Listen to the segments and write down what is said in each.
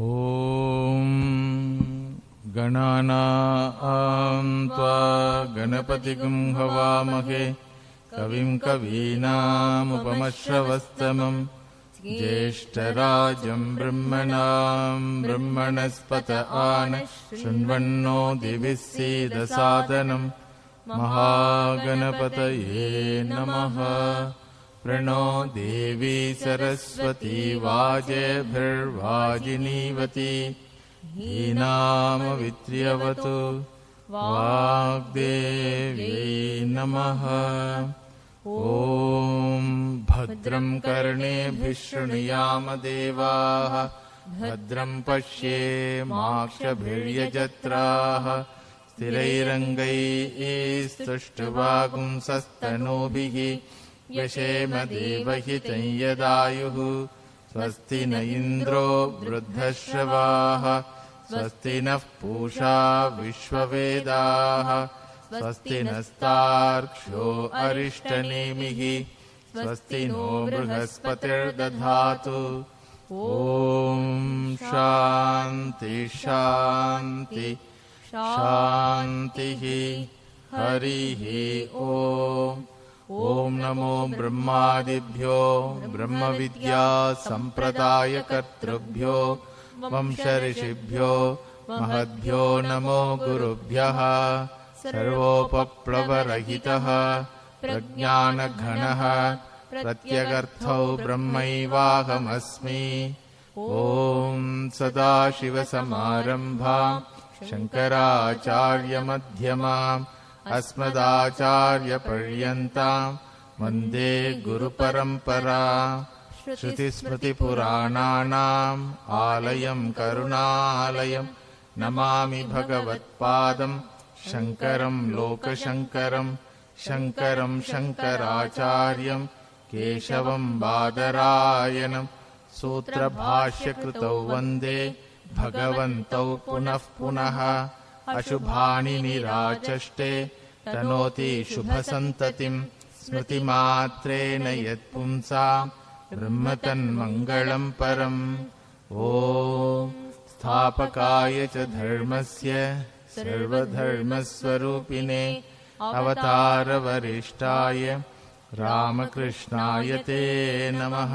ॐ गणानां त्वा गणपतिगं हवामहे कविं कवीनामुपमश्रवस्तमं ज्येष्ठराजं ब्रह्मणां ब्रह्मणस्पत आनः शृण्वन्नो दिवि सीदसादनं महागणपतये नमः। प्रणो देवी सरस्वती वाजेभिर्वाजिनीवती धीनामवित्र्यवतु वाग्देव्यै नमः। ॐ भद्रं कर्णेभिः शृणुयाम देवाः भद्रं पश्येमाक्षभिर्यजत्राः स्थिरैरङ्गैस्तुष्टुवागुंसस्तनूभिः व्यशेम देवहितं यदायुः। स्वस्ति न इन्द्रो वृद्धश्रवाः स्वस्ति नः पूषा विश्ववेदाः स्वस्ति नस्तार्क्ष्यो अरिष्टनेमिः स्वस्ति नो बृहस्पतिर्दधातु। ॐ शान्ति शान्ति शान्तिः। हरिः ॐ। ॐ नमो ब्रह्मादिभ्यो ब्रह्मविद्या सम्प्रदायकर्तृभ्यो वंशऋषिभ्यो महद्भ्यो नमो गुरुभ्यः। सर्वोपप्लवरहितः प्रज्ञानघनः प्रत्यगर्थो ब्रह्मैवाहमस्मि। ॐ सदाशिवसमारम्भां शङ्कराचार्यमध्यमाम् अस्मदाचार्यपर्यन्तां वन्दे गुरुपरम्पराम्। श्रुतिस्मृतिपुराणानाम् आलयं करुणालयं नमामि भगवत्पादं शङ्करं लोकशङ्करं। शङ्करं शङ्कराचार्यं केशवं बादरायणं सूत्रभाष्यकृतौ वन्दे भगवन्तौ पुनः पुनः। अशुभानि निराचष्टे तनोति शुभसन्ततिं स्मृतिमात्रेण यत्पुंसां ब्रह्मतन्मङ्गलं परम्। ॐ स्थापकाय च धर्मस्य सर्वधर्मस्वरूपिणे अवतारवरिष्ठाय रामकृष्णाय ते नमः।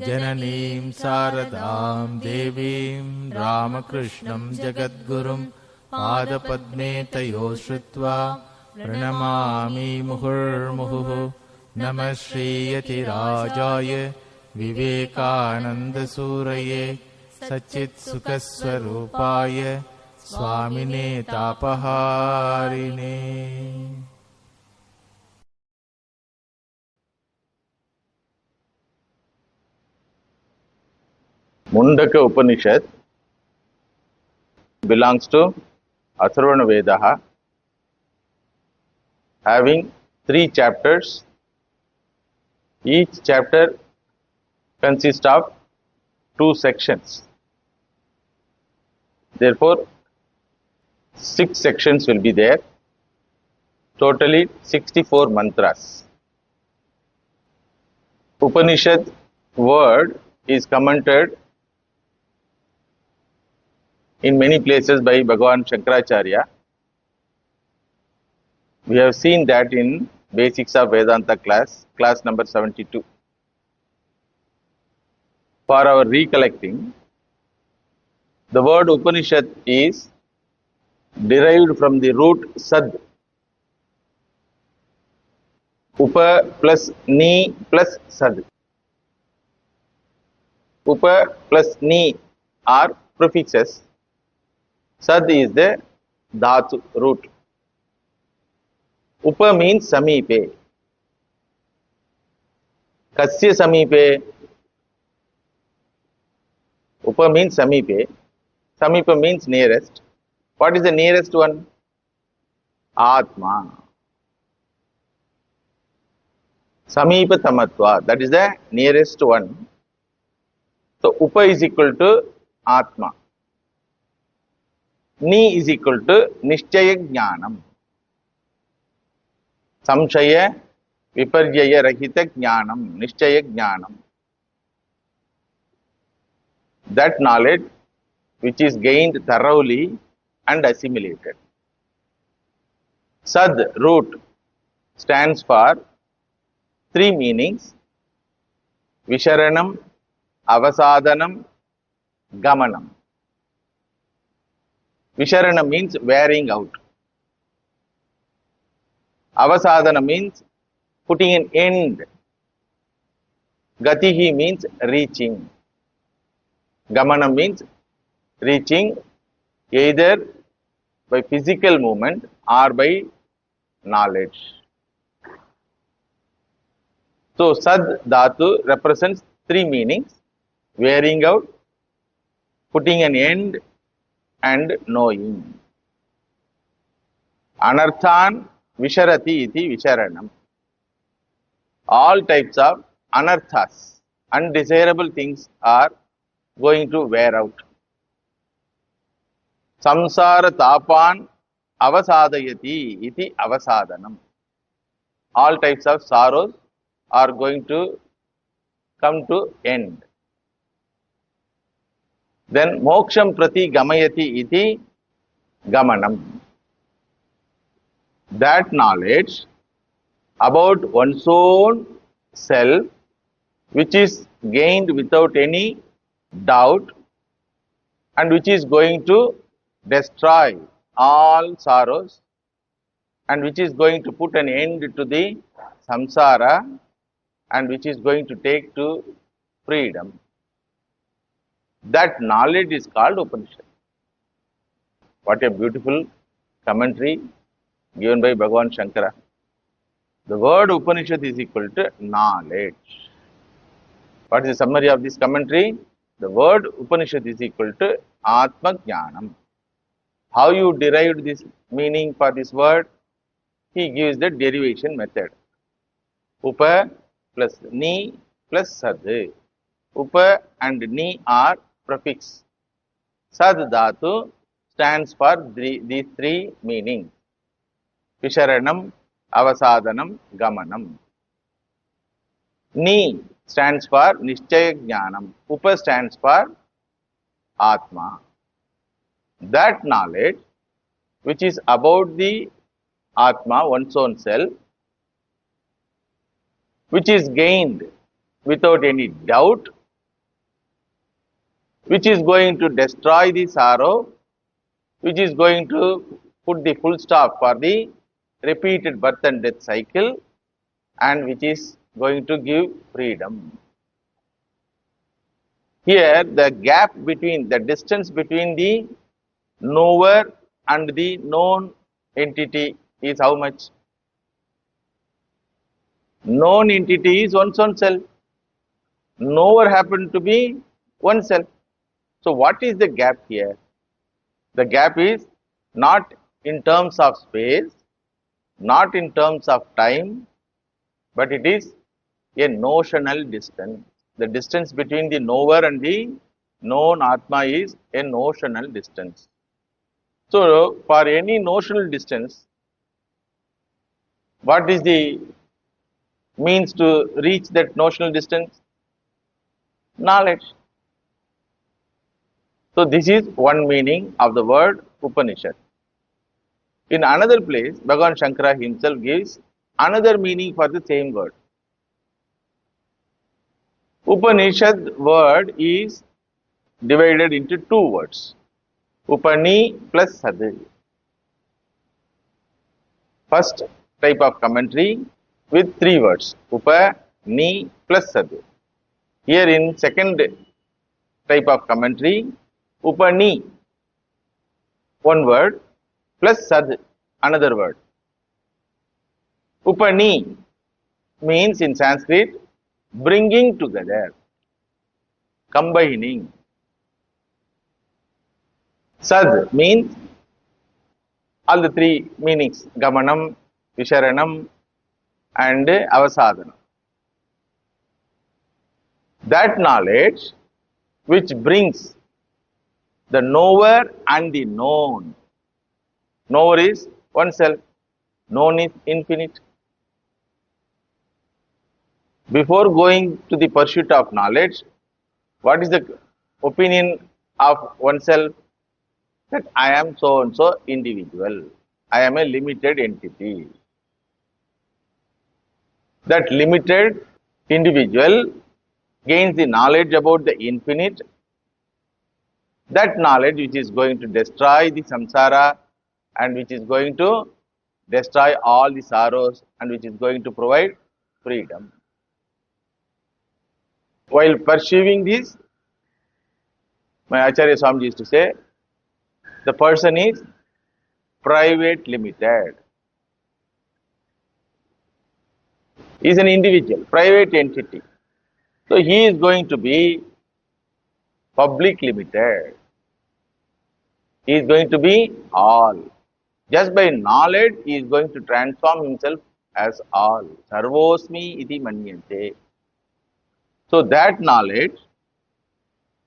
जननीं शारदां देवीं रामकृष्णं जगद्गुरुं पादपद्मे तयोः श्रुत्वा प्रणमामि मुहुर्मुहुः। नमः श्रीयतिराजाय विवेकानन्दसूरये सच्चित्सुखस्वरूपाय स्वामिने तापहारिणे। Mundaka Upanishad belongs to Atharvana Vedaha, having 3 chapters. Each chapter consists of 2 sections. Therefore, 6 sections will be there. Totally 64 mantras. Upanishad word is commented in many places by Bhagavan Shankaracharya. We have seen that in Basics of Vedanta class number 72. For our recollecting, the word Upanishad is derived from the root sad. Upa plus ni plus sad. Upa plus ni are prefixes. Sad is the dhatu root. Upa means samipe. Kasya samipe? Upa means samipe. Samipa means nearest. What is the nearest one? Atma. Samipa tamatva, that is the nearest one. So Upa is equal to Atma. Ni is equal to Nishchaya Jnanam. Samshaya Viparjaya Rahita Jnanam, Nishchaya Jnanam. That knowledge which is gained thoroughly and assimilated. Sad root stands for three meanings: Visharanam, Avasadhanam, Gamanam. Visharanam means wearing out. Avasadhana means putting an end. Gatihi means reaching. Gamanam means reaching either by physical movement or by knowledge. So, Sad Dhatu represents three meanings: wearing out, putting an end, and knowing. Anarthan Visharati iti Visharanam. All types of anarthas, undesirable things, are going to wear out. Samsara tapan avasadayati iti avasadanam. All types of sorrows are going to come to end. Then moksham prati gamayati iti gamanam. That knowledge about one's own self, which is gained without any doubt and which is going to destroy all sorrows and which is going to put an end to the samsara and which is going to take to freedom. That knowledge is called Upanishad. What a beautiful commentary given by Bhagavan Shankara. The word Upanishad is equal to knowledge. What is the summary of this commentary? The word Upanishad is equal to Atma Jnanam. How you derived this meaning for this word? He gives the derivation method. Upa plus Ni plus Sad. Upa and Ni are prefix. Sad Dhatu stands for these three meanings: Visharanam, Avasadhanam, Gamanam. Ni stands for Nishchaya Jnanam. Upa stands for Atma. That knowledge which is about the Atma, one's own self, which is gained without any doubt, which is going to destroy the sorrow, which is going to put the full stop for the repeated birth and death cycle, and which is going to give freedom. Here, the gap between, the distance between the knower and the known entity is how much? Known entity is one's own self. Knower happened to be oneself. So, what is the gap here? The gap is not in terms of space, not in terms of time, but it is a notional distance. The distance between the knower and the known Atma is a notional distance. So, for any notional distance, what is the means to reach that notional distance? Knowledge. So, this is one meaning of the word Upanishad. In another place, Bhagavan Shankara himself gives another meaning for the same word. Upanishad word is divided into two words: Upani plus Sad. First type of commentary with three words: Upa, Ni plus Sad. Here in second type of commentary, Upani, one word, plus Sad, another word. Upani means in Sanskrit bringing together, combining. Sad means all the three meanings: Gamanam, Visharanam, and Avasadhanam. That knowledge which brings the knower and the known. Knower is oneself, known is infinite. Before going to the pursuit of knowledge, what is the opinion of oneself that I am so and so individual. I am a limited entity. That limited individual gains the knowledge about the infinite, that knowledge which is going to destroy the samsara and which is going to destroy all the sorrows and which is going to provide freedom. While pursuing this, my Acharya Swamiji used to say, the person is private limited. He is an individual, private entity. So he is going to be public limited. He is going to be all. Just by knowledge, he is going to transform himself as all. Sarvosmi iti manyante. So that knowledge,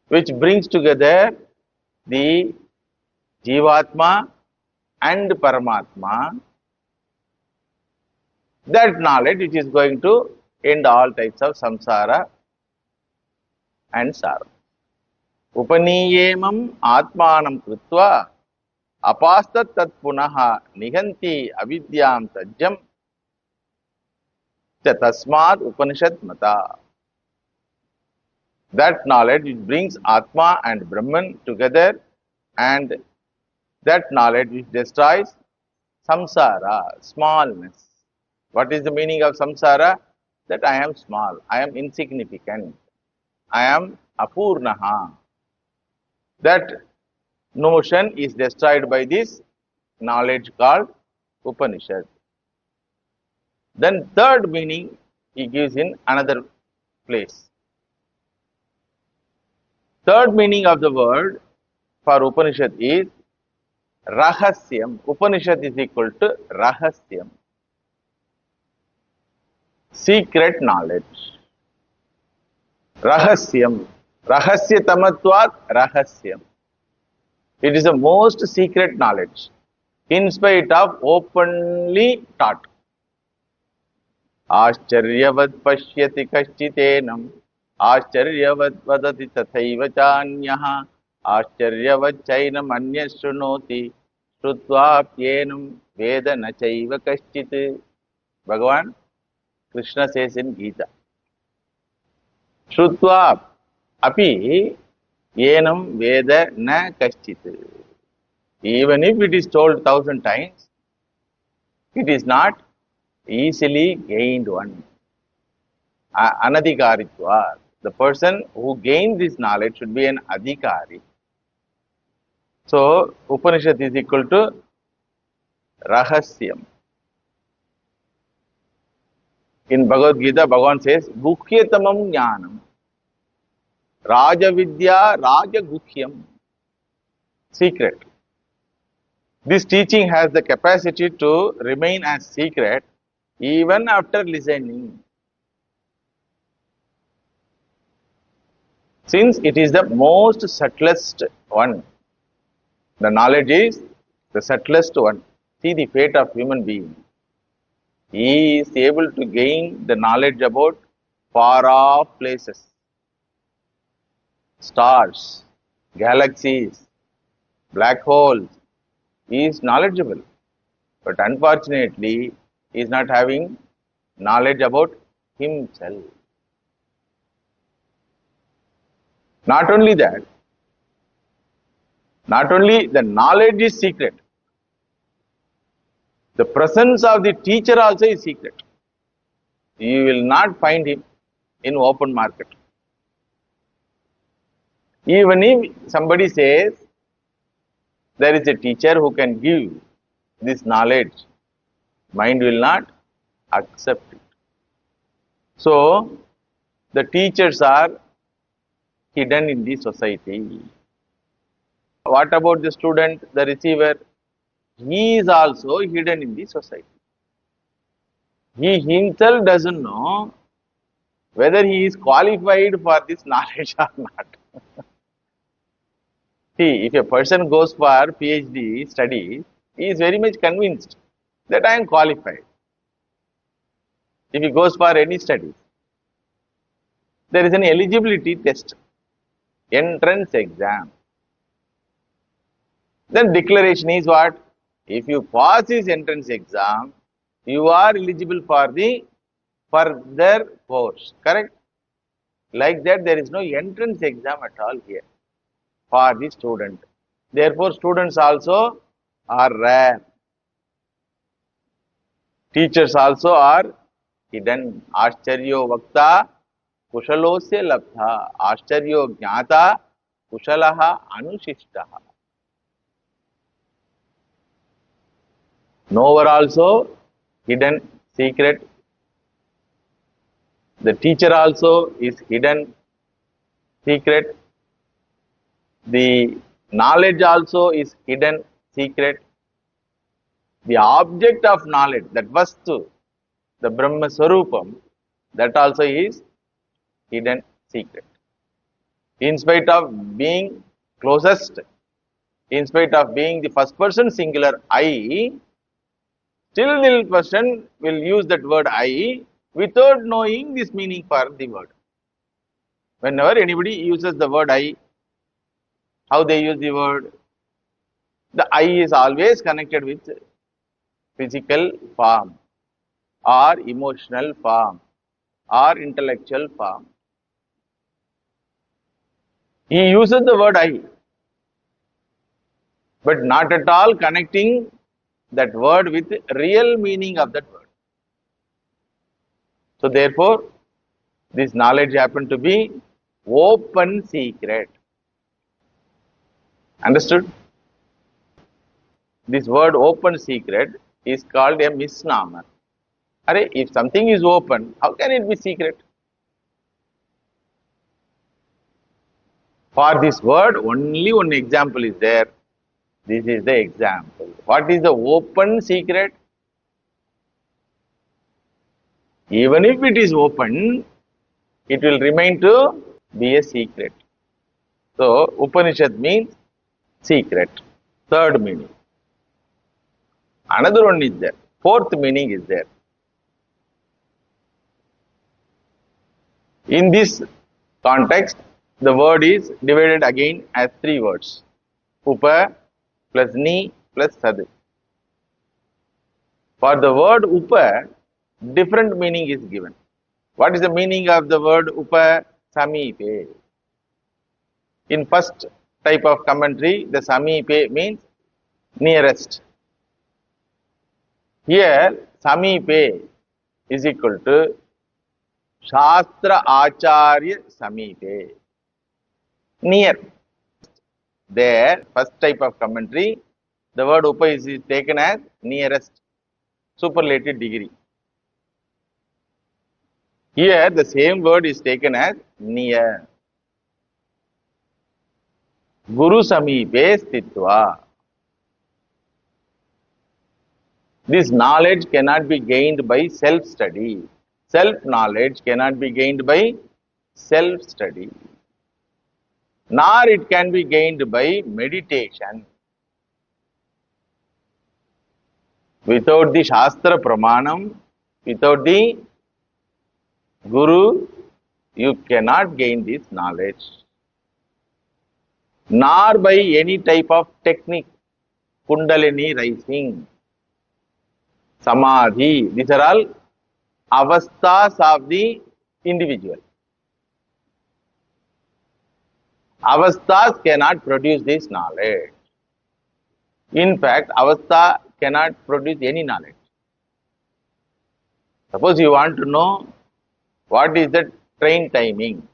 which brings together the Jivatma and Paramatma, that knowledge which is going to end all types of samsara and sorrow. Upaniyemam atmanam krutva apastat tat punaha nihanti avidyam tajjam tasmad Upanishad mata. That knowledge which brings Atma and Brahman together, and that knowledge which destroys samsara, smallness. What is the meaning of samsara? That I am small, I am insignificant, I am apurnaha. That notion is destroyed by this knowledge called Upanishad. Then third meaning he gives in another place. Third meaning of the word for Upanishad is Rahasyam. Upanishad is equal to Rahasyam. Secret knowledge. Rahasyam. Rahasyatamatvat Rahasyam. It is the most secret knowledge, in spite of openly taught. Ascharyavat pashyati kaschitenam. Ascharyavat vadati tathaiva chanyaha. Ascharyavat chainam anyas shrunoti. Shrutvaapyenam veda nachaiva kaschit. Bhagavan Krishna says in Gita. Shrutva api yenam veda na kaschit. Even if it is told 1,000 times, it is not easily gained one. Anadhikaritva. The person who gains this knowledge should be an adhikari. So, Upanishad is equal to Rahasyam. In Bhagavad Gita, Bhagavan says, Guhyatamam Jnanam. Raja Vidya Raja Guhyam. Secret. This teaching has the capacity to remain as secret even after listening. Since it is the most subtlest one, the knowledge is the subtlest one. See the fate of human being. He is able to gain the knowledge about far off places, stars, galaxies, black holes. He is knowledgeable, but unfortunately, he is not having knowledge about himself. Not only that, not only the knowledge is secret, the presence of the teacher also is secret. You will not find him in open market. Even if somebody says there is a teacher who can give this knowledge, mind will not accept it. So, the teachers are hidden in the society. What about the student, the receiver? He is also hidden in the society. He himself doesn't know whether he is qualified for this knowledge or not. See, if a person goes for PhD studies, he is very much convinced that I am qualified. If he goes for any studies, there is an eligibility test, entrance exam. Then declaration is what? If you pass this entrance exam, you are eligible for the further course. Correct? Like that, there is no entrance exam at all here for the student. Therefore, students also are rare. Teachers also are hidden. Ascharyo vakta kushalosya labdha. Ascharyo jnata kushalaha anushishtaha. Knower also hidden, secret. The teacher also is hidden, secret. The knowledge also is hidden, secret. The object of knowledge, that vastu, the Brahma Swarupam, that also is hidden, secret. In spite of being closest, in spite of being the first person singular I, still the person will use that word I without knowing this meaning for the word. Whenever anybody uses the word I, how they use the word? The I is always connected with physical form or emotional form or intellectual form. He uses the word I, but not at all connecting that word with real meaning of that word. So therefore, this knowledge happened to be open secret. Understood? This word open secret is called a misnomer. Array, if something is open, how can it be secret? For this word, only one example is there. This is the example. What is the open secret? Even if it is open, it will remain to be a secret. So, Upanishad means secret. Third meaning. Another one is there. Fourth meaning is there. In this context, the word is divided again as three words. Upa plus ni plus sad. For the word upa, different meaning is given. What is the meaning of the word upa? Samipe. In first type of commentary, the samipe means nearest. Here, samipe is equal to Shastra Acharya Samipe. Near. There, first type of commentary, the word upa is taken as nearest, superlative degree. Here, the same word is taken as near. Guru Samipe Stitva. This knowledge cannot be gained by self-study. Self-knowledge cannot be gained by self-study. Nor it can be gained by meditation. Without the Shastra Pramanam, without the Guru, you cannot gain this knowledge. Nor by any type of technique, Kundalini rising, Samadhi. These are all avasthas of the individual. Avasthas cannot produce this knowledge. In fact, avastha cannot produce any knowledge. Suppose you want to know what is the train timing.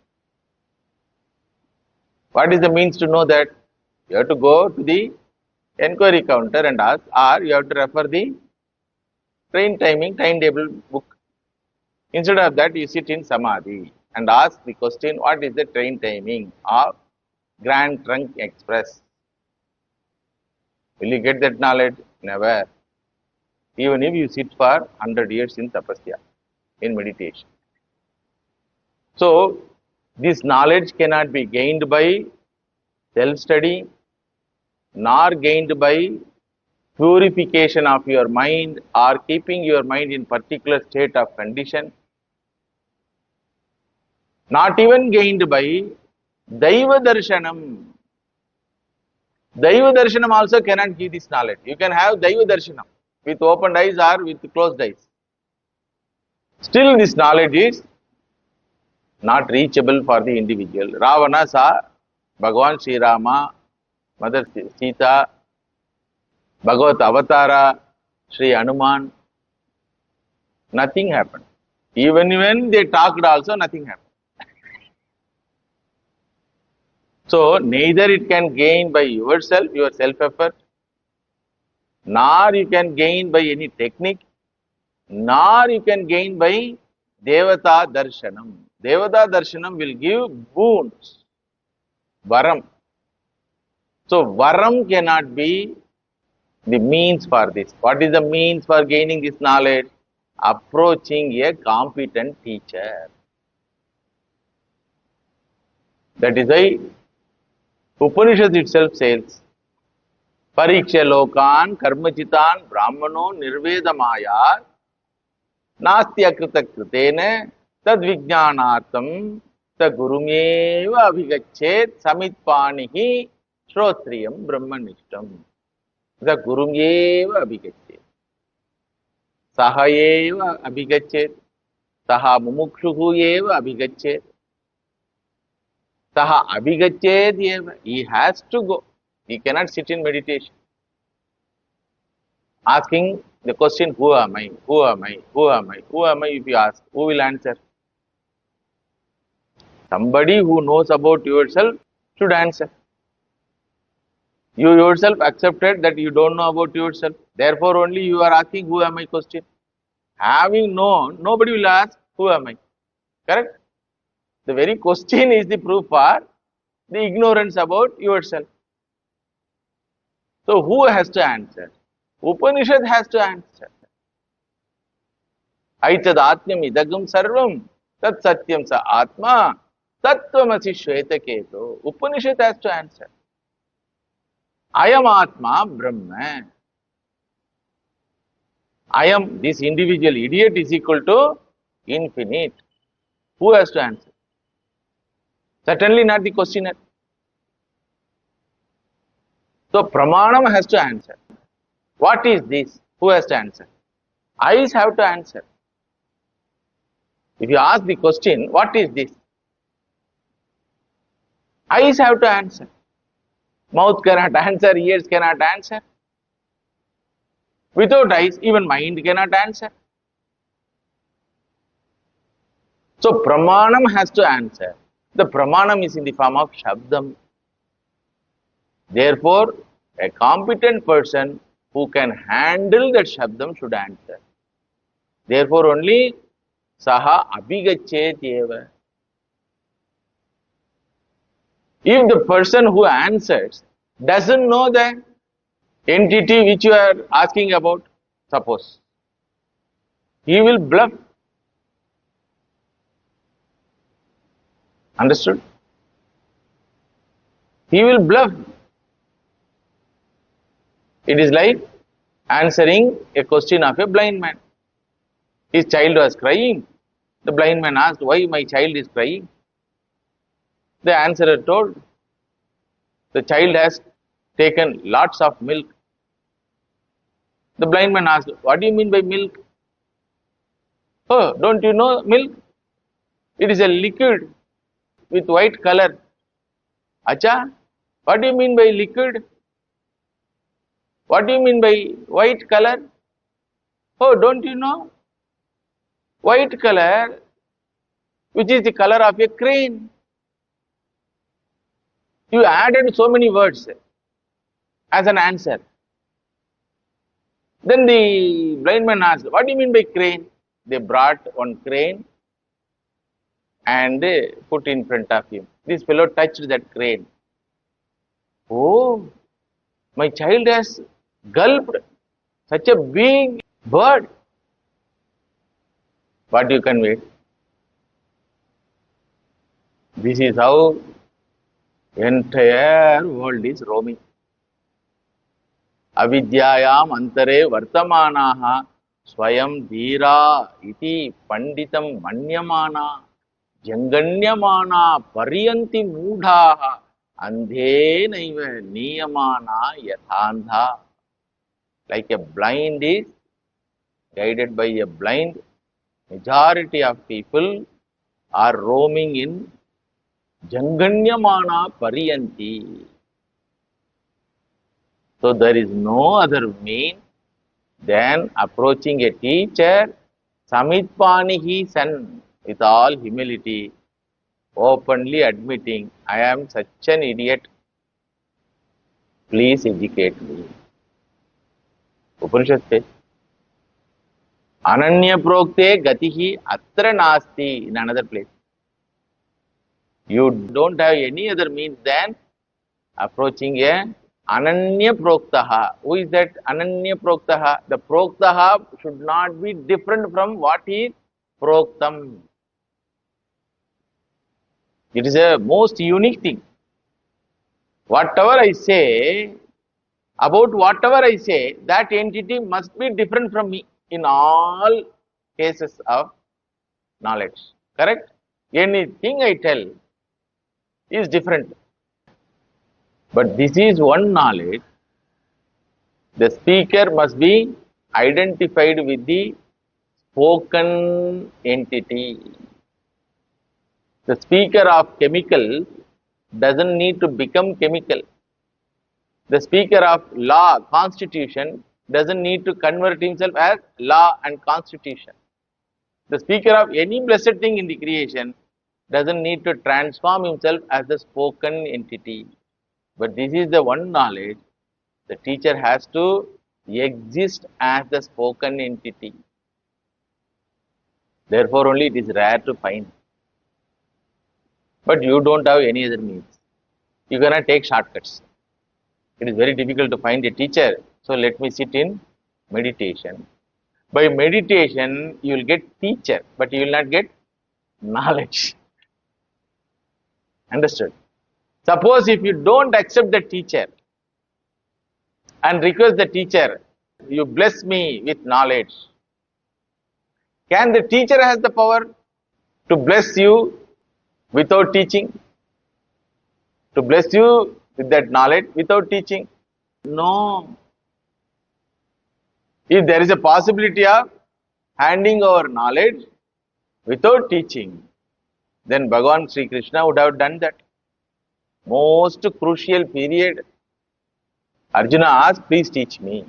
What is the means to know that? You have to go to the enquiry counter and ask, or you have to refer the train timing timetable book. Instead of that, you sit in Samadhi and ask the question, what is the train timing of Grand Trunk Express? Will you get that knowledge? Never. Even if you sit for 100 years in tapasya, in meditation. So, this knowledge cannot be gained by self-study, nor gained by purification of your mind or keeping your mind in particular state of condition, not even gained by Daiva Darshanam. Daiva darshanam also cannot give this knowledge. You can have Daiva darshanam with opened eyes or with closed eyes. Still this knowledge is not reachable for the individual. Ravana saw Bhagavan Sri Rama, Mother Sita, Bhagavat Avatara, Sri Hanuman. Nothing happened. Even when they talked also, nothing happened. So, neither it can gain by yourself, your self-effort, nor you can gain by any technique, nor you can gain by Devata Darshanam. Devata Darshanam will give boons, Varam. So, Varam cannot be the means for this. What is the means for gaining this knowledge? Approaching a competent teacher. That is why Upanishad itself says, Pariksha lokan karmachitan brahmano nirvedamaya nastya krita kritene tad vijnanartam ta gurumeva abhigachet samitpanihi shrotriyam brahmanishtam. The gurumeva abhigachet. Saha eva abhigachet. Saha mumukshuhu eva abhigachet. Saha abhigachet eva. He has to go. He cannot sit in meditation. Asking the question, who am I? Who am I? Who am I? Who am I? If you ask, who will answer? Somebody who knows about yourself should answer. You yourself accepted that you don't know about yourself. Therefore, only you are asking, who am I question. Having known, nobody will ask, who am I? Correct? The very question is the proof for the ignorance about yourself. So, who has to answer? Upanishad has to answer. Aitad atmam idagam sarvam tat satyam sa atma tattvamasi shvetaketo. Upanishad has to answer. I am atma brahma. I am this individual idiot is equal to infinite. Who has to answer? Certainly not the questioner. So, Pramanam has to answer. What is this? Who has to answer? Eyes have to answer. If you ask the question, what is this? Eyes have to answer. Mouth cannot answer, ears cannot answer. Without eyes, even mind cannot answer. So, Pramanam has to answer. The Pramanam is in the form of Shabdam. Therefore, a competent person who can handle that Shabdam should answer. Therefore, only Saha Abhigachet eva. If the person who answers doesn't know the entity which you are asking about, suppose, he will bluff. Understood? He will bluff. It is like answering a question of a blind man. His child was crying. The blind man asked, why my child is crying? The answerer told, the child has taken lots of milk. The blind man asked, what do you mean by milk? Oh, don't you know milk? It is a liquid with white color. Acha, what do you mean by liquid? What do you mean by white color? Oh, don't you know? White color, which is the color of a crane. You added so many words as an answer. Then the blind man asked, what do you mean by crane? They brought one crane and put in front of him. This fellow touched that crane. Oh, my child has gulped such a big bird. What you convey? This is how entire world is roaming. Avidyayam antare vartamanaha swayam dhira iti panditam manyamana janganyamana pariyanti mudhaha Andhenaiva niyamana yathantha. Like a blind is guided by a blind, majority of people are roaming in Janganyamana Pariyanti. So there is no other mean than approaching a teacher, Samitpanihi San, with all humility, openly admitting, I am such an idiot, please educate me. Upanishad says, Ananya Prokte Gatihi Atra Nasti, in another place. You don't have any other means than approaching a Ananya Proktaha. Who is that Ananya Proktaha? The Proktaha should not be different from what is Proktam. It is a most unique thing. Whatever I say, about whatever I say, that entity must be different from me in all cases of knowledge. Correct? Anything I tell is different. But this is one knowledge. The speaker must be identified with the spoken entity. The speaker of chemical doesn't need to become chemical. The speaker of law, constitution, doesn't need to convert himself as law and constitution. The speaker of any blessed thing in the creation doesn't need to transform himself as the spoken entity. But this is the one knowledge. The teacher has to exist as the spoken entity. Therefore, only it is rare to find. But you don't have any other means. You cannot take shortcuts. It is very difficult to find a teacher. So let me sit in meditation. By meditation, you will get teacher, but you will not get knowledge. Understood? Suppose if you don't accept the teacher and request the teacher, you bless me with knowledge. Can the teacher has the power to bless you without teaching? To bless you with that knowledge without teaching? No. If there is a possibility of handing over knowledge without teaching, then Bhagavan Sri Krishna would have done that. Most crucial period. Arjuna asked, please teach me.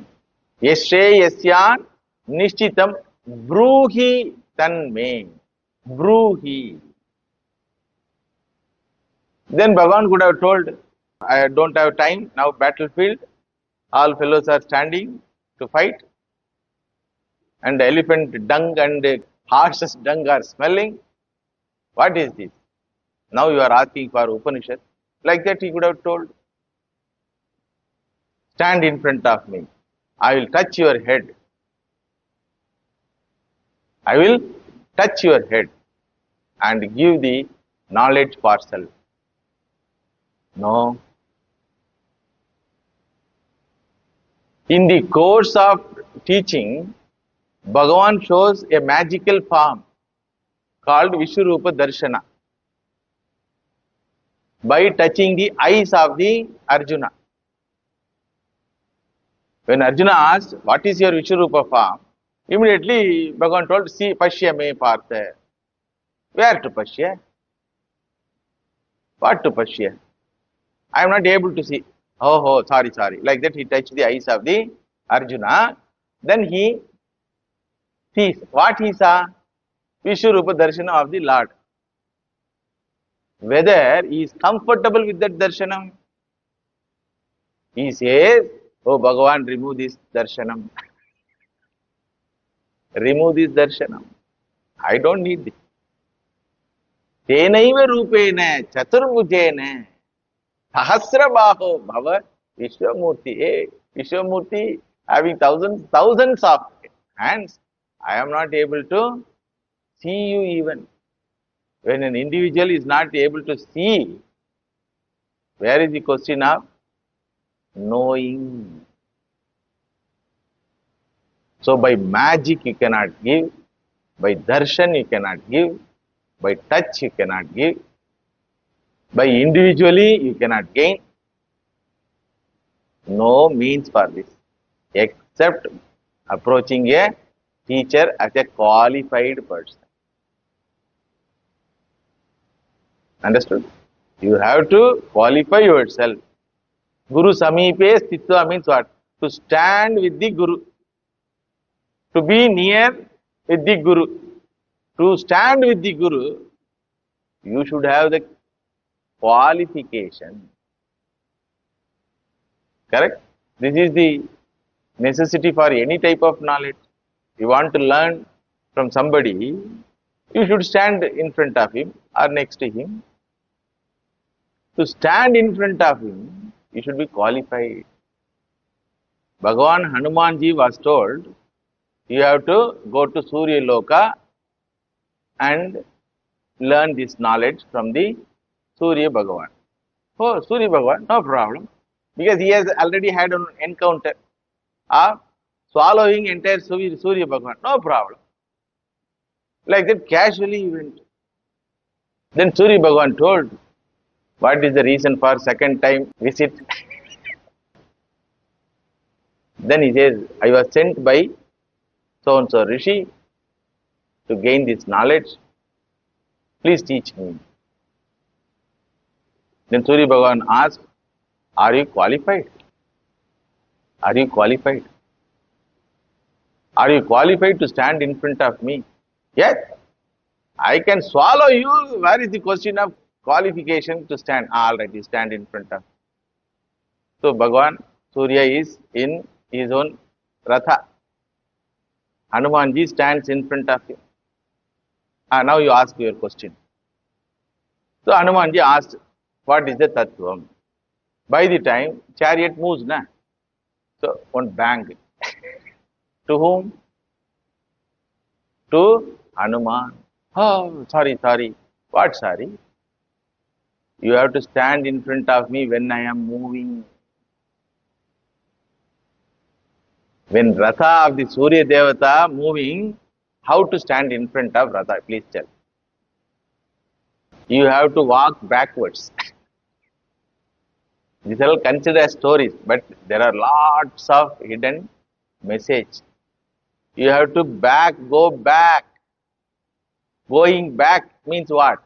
Yashe yasyan nishchitam bruhi tanme. Bruhi. Then Bhagavan could have told, I don't have time, now battlefield, all fellows are standing to fight, and elephant dung and horse's dung are smelling. What is this? Now you are asking for Upanishad. Like that he could have told. Stand in front of me. I will touch your head. I will touch your head and give the knowledge parcel. No. In the course of teaching, Bhagavan shows a magical form called Vishwarupa Darshana by touching the eyes of the Arjuna. When Arjuna asked, what is your Vishwarupa form? Immediately Bhagavan told, see, Pashya me partha. Where to Pashya? What to Pashya? I am not able to see. Oh, sorry. Like that he touched the eyes of the Arjuna. Then he sees. What he saw? Vishwarupa Darshana of the Lord. Whether he is comfortable with that darshanam. He says, oh Bhagavan, remove this darshanam. Remove this darshanam. I don't need this. Tenaiva rupena chaturbhujena sahasrabaho bhava Vishwamurti. Hey, Vishwamurti having thousands of hands. I am not able to see you even. When an individual is not able to see, where is the question of knowing? So by magic you cannot give, by darshan you cannot give, by touch you cannot give, By individually you cannot gain. No means for this, except approaching a teacher as a qualified person. Understood? You have to qualify yourself. Guru Samipe Stitva means what? To stand with the Guru. To be near with the Guru. To stand with the Guru, you should have the qualification. Correct? This is the necessity for any type of knowledge. You want to learn from somebody, you should stand in front of him or next to him. To stand in front of him, you should be qualified. Bhagavan Hanumanji was told, you have to go to Surya Loka and learn this knowledge from the Surya Bhagavan. Oh, Surya Bhagavan, no problem. Because he has already had an encounter of swallowing entire Surya Bhagavan, no problem. Like that, casually he went. Then Surya Bhagavan told, what is the reason for second time visit? Then he says, I was sent by so and so Rishi to gain this knowledge. Please teach me. Then Surya Bhagavan asked, are you qualified? Are you qualified? Are you qualified to stand in front of me? Yes. I can swallow you. Where is the question of qualification to stand? All right, you stand in front of. So Bhagavan Surya is in his own Ratha. Hanumanji stands in front of him. Now you ask your question. So Hanumanji asked, what is the Tattvam? By the time chariot moves, na? So one bang. To whom? To Hanuman. Oh, sorry. What sorry? You have to stand in front of me when I am moving. When Ratha of the Surya Devata moving, how to stand in front of Ratha? Please tell. You have to walk backwards. These are all considered as stories, but there are lots of hidden message. You have to go back. Going back means what?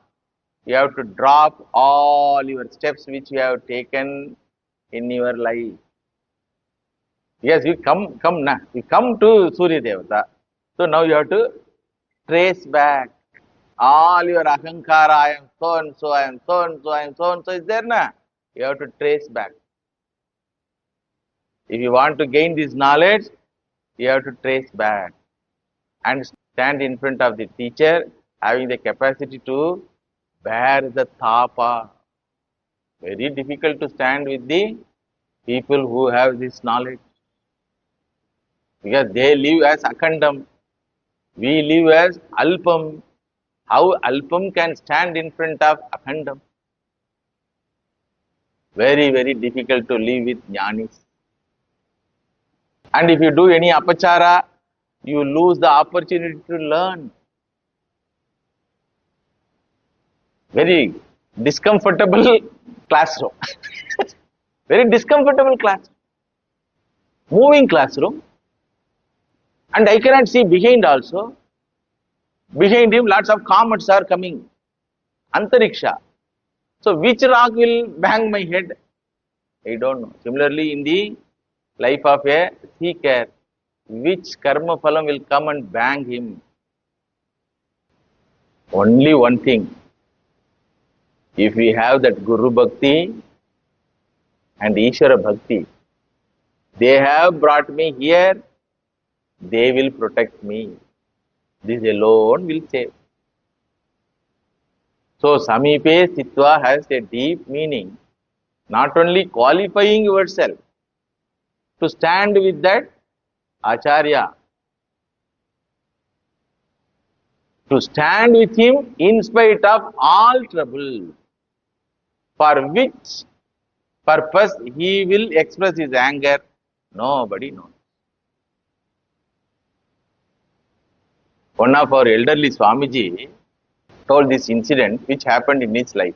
You have to drop all your steps which you have taken in your life. Yes, you come now. You come to Surya Devata. So now you have to trace back all your ahankara. I am so and so, I am so and so, I am so and so is there na? You have to trace back. If you want to gain this knowledge, you have to trace back and stand in front of the teacher, having the capacity to bear the tapa. Very difficult to stand with the people who have this knowledge. Because they live as akhandam. We live as alpam. How alpam can stand in front of akhandam? Very, very difficult to live with jnanis. And if you do any apachara, you lose the opportunity to learn. Very discomfortable classroom. Very discomfortable classroom. Moving classroom. And I cannot see behind also. Behind him, lots of comets are coming. Antariksha. So, which rock will bang my head? I don't know. Similarly, in the life of a seeker, which karma phalam will come and bang him? Only one thing. If we have that Guru Bhakti and Ishvara Bhakti, they have brought me here, they will protect me. This alone will save. So, Samipe Sitva has a deep meaning, not only qualifying yourself to stand with that Acharya, to stand with him in spite of all trouble, for which purpose he will express his anger, nobody knows. One of our elderly Swamiji told this incident which happened in his life.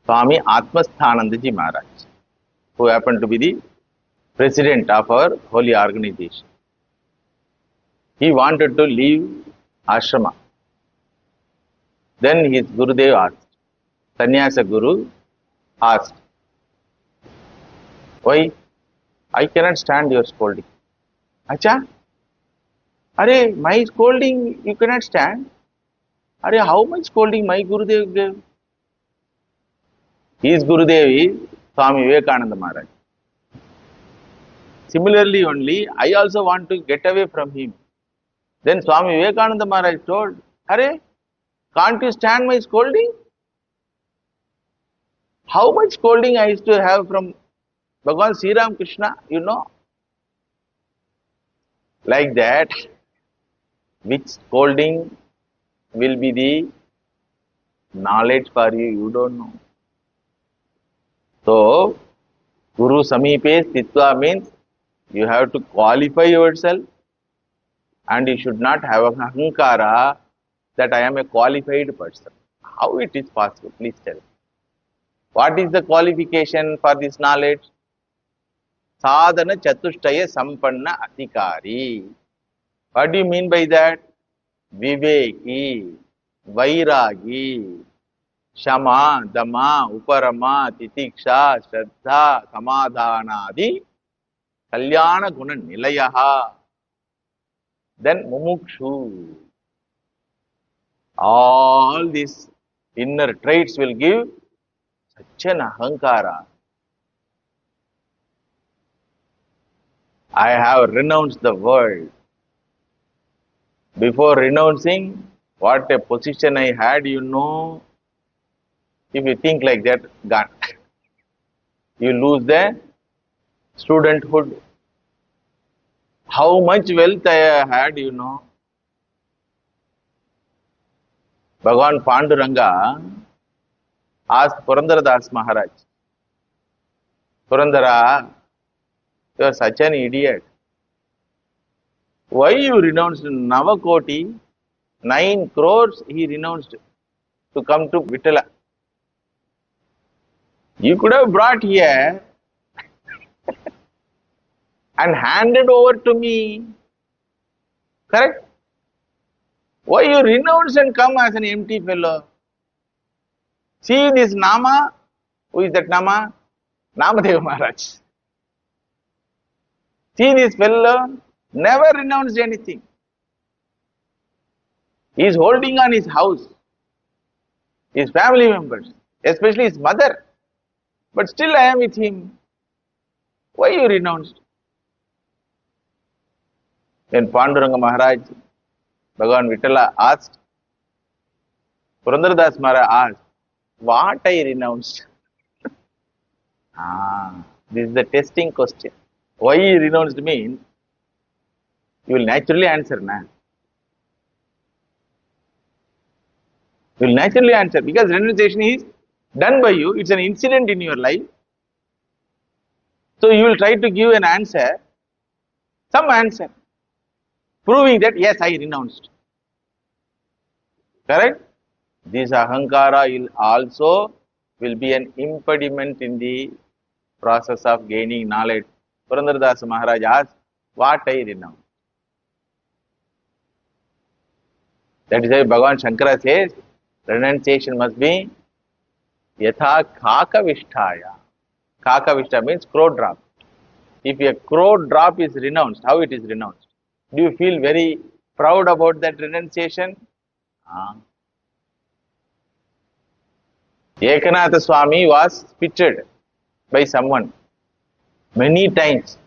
Swami Atmasthanandaji Maharaj, who happened to be the president of our holy organization. He wanted to leave ashrama. Then his Gurudev asked, Sannyasa Guru asked, why? I cannot stand your scolding. Acha? Are, my scolding you cannot stand? Are, how much scolding my Gurudev gave? His Gurudev is Swami Vivekananda Maharaj. Similarly only, I also want to get away from him. Then Swami Vivekananda Maharaj told, Are, can't you stand my scolding? How much scolding I used to have from Bhagavan Sri Ram Krishna, you know? Like that, which scolding will be the knowledge for you, you don't know. So, Guru Samipe Stitva means you have to qualify yourself and you should not have a ahankara that I am a qualified person. How it is possible? Please tell. What is the qualification for this knowledge? Sadhana Chatushtaya Sampanna Adhikari. What do you mean by that? Viveki, Vairagi, Shama, Dama, Uparama, Titiksha, Shraddha, Samadhanadi, Kalyana Guna Nilayaha. Then Mumukshu. All these inner traits will give such an ahankara. I have renounced the world. Before renouncing, what a position I had, you know. If you think like that, gone. You lose the studenthood. How much wealth I had, you know. Bhagavan Panduranga asked Purandara Das Maharaj, Purandara, you are such an idiot. Why you renounced Navakoti? 9 crores he renounced to come to Vittala. You could have brought here and handed over to me. Correct? Why you renounce and come as an empty fellow? See this Nama. Who is that Nama? Namadeva Maharaj. See this fellow never renounced anything. He is holding on his house, his family members, especially his mother. But still I am with him. Why you renounced? When Panduranga Maharaj, Bhagavan Vittala asked, Purandaradas Maharaj asked, what I renounced? This is the testing question. Why he renounced means, you will naturally answer, man. You will naturally answer because renunciation is done by you. It's an incident in your life. So you will try to give an answer, some answer, proving that yes, I renounced. Correct? This ahankara will be an impediment in the process of gaining knowledge. Purandaradas Maharaj asked, what I renounced? That is why Bhagavan Shankara says, renunciation must be yatha kakavishtaya. Kakavishta means crow drop. If a crow drop is renounced, how it is renounced? Do you feel very proud about that renunciation? Ekanath Swami was spitted by someone many times.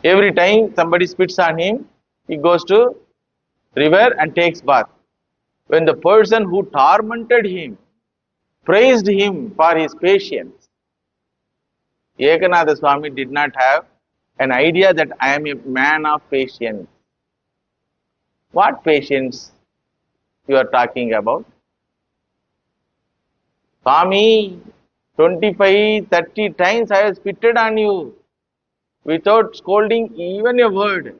Every time somebody spits on him, he goes to river and takes bath. When the person who tormented him praised him for his patience, Ekanath Swami did not have an idea that I am a man of patience. What patience you are talking about? Swami, 25, 30 times I have spitted on you without scolding even a word.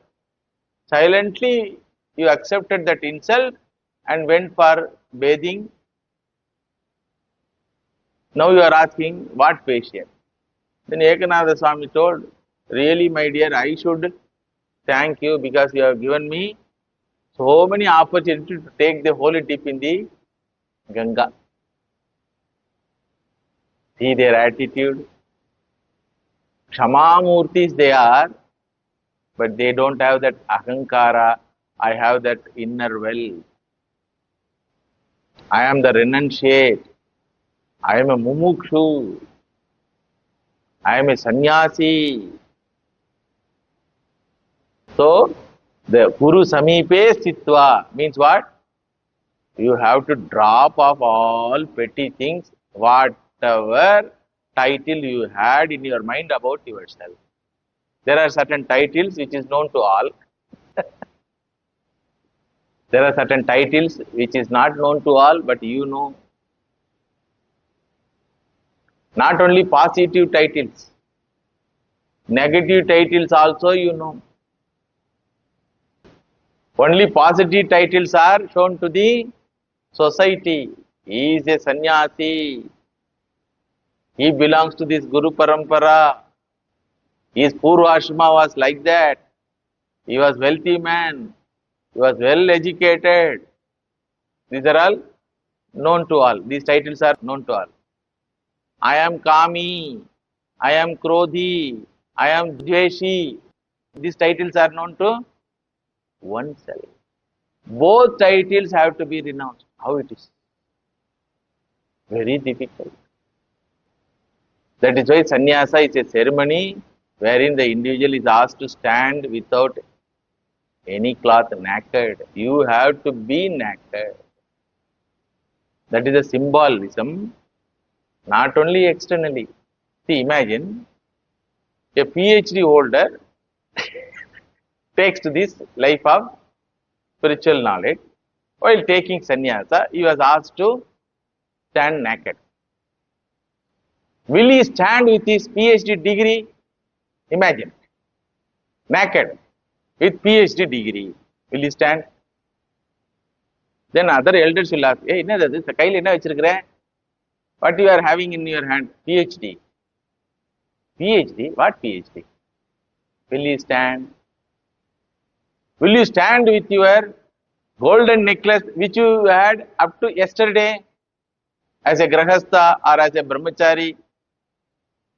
Silently you accepted that insult and went for bathing. Now you are asking, what patience? Then Ekananda Swami told, really my dear, I should thank you because you have given me so many opportunities to take the holy dip in the Ganga. See their attitude. Kshama Murtis they are, but they don't have that ahankara. I have that inner well. I am the renunciate. I am a mumukshu. I am a sannyasi. So, the Guru Samipe Sitva means what? You have to drop off all petty things, whatever title you had in your mind about yourself. There are certain titles which is known to all. There are certain titles which is not known to all, but you know. Not only positive titles, negative titles also you know. Only positive titles are shown to the society. He is a sannyasi. He belongs to this Guru Parampara. His Purvashrama was like that. He was wealthy man. He was well educated. These are all known to all. These titles are known to all. I am Kami. I am Krodhi. I am Dveshi. These titles are known to oneself. Both titles have to be renounced. How it is? Very difficult. That is why sannyasa is a ceremony wherein the individual is asked to stand without any cloth, naked. You have to be naked. That is a symbolism, not only externally. See, imagine a PhD holder takes to this life of spiritual knowledge. While taking sannyasa, he was asked to stand naked. Will he stand with his PhD degree? Imagine, naked with PhD degree. Will he stand? Then other elders will ask, hey, what you are having in your hand? PhD. PhD? What PhD? Will you stand? Will you stand with your golden necklace which you had up to yesterday as a grahastha or as a brahmachari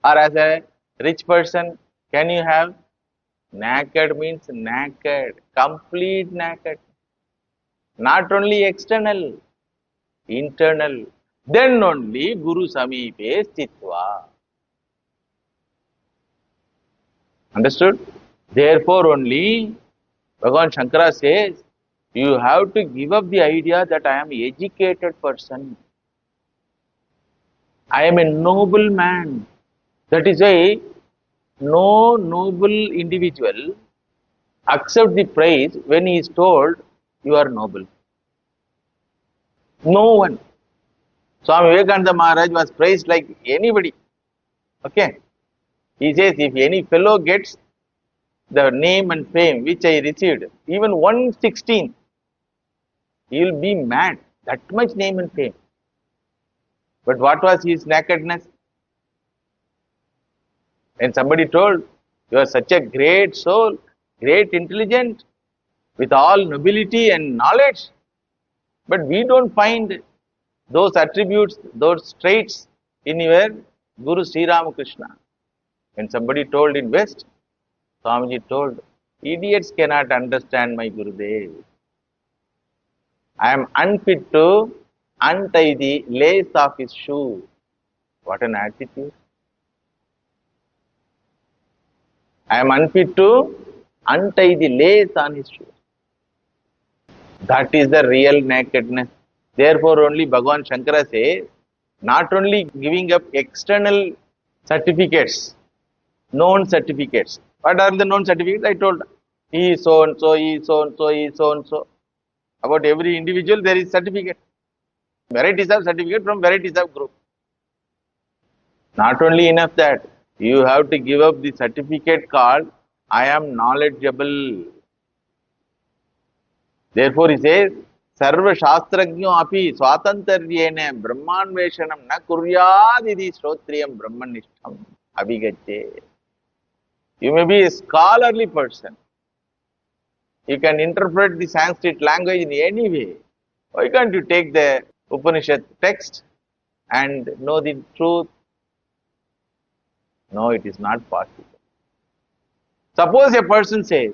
or as a rich person? Can you have? Naked means naked, complete naked. Not only external, internal. Then only Guru Samipe Stitva. Understood? Therefore only Bhagavan Shankara says, you have to give up the idea that I am an educated person. I am a noble man. That is why no noble individual accepts the praise when he is told, you are noble. No one. Swami Vivekananda Maharaj was praised like anybody. Okay. He says, if any fellow gets the name and fame which I received, even 1/16, he will be mad. That much name and fame. But what was his nakedness? When somebody told, you are such a great soul, great intelligent, with all nobility and knowledge, but we don't find those attributes, those traits in your Guru Sri Ramakrishna. When somebody told in West, Swamiji told, idiots cannot understand my Gurudev. I am unfit to untie the lace of his shoe. What an attitude. I am unfit to untie the lace on his shoe. That is the real nakedness. Therefore only Bhagavan Shankara says, not only giving up external certificates, known certificates. What are the known certificates? I told, he is so and so, he is so and so, he is so and so. About every individual there is certificate. Varieties of certificate from varieties of group. Not only enough that, you have to give up the certificate called, I am knowledgeable. Therefore he says, सर्व शास्त्रज्ञो अपि स्वातंत्र्येण ब्रह्मान्वेषणं न कुर्यात् इति श्रोत्रियं ब्रह्मनिष्ठम् अभिगच्छे. You may be a scholarly person. You can interpret the Sanskrit language in any way. Why can't you take the Upanishad text and know the truth? No, it is not possible. Suppose a person says,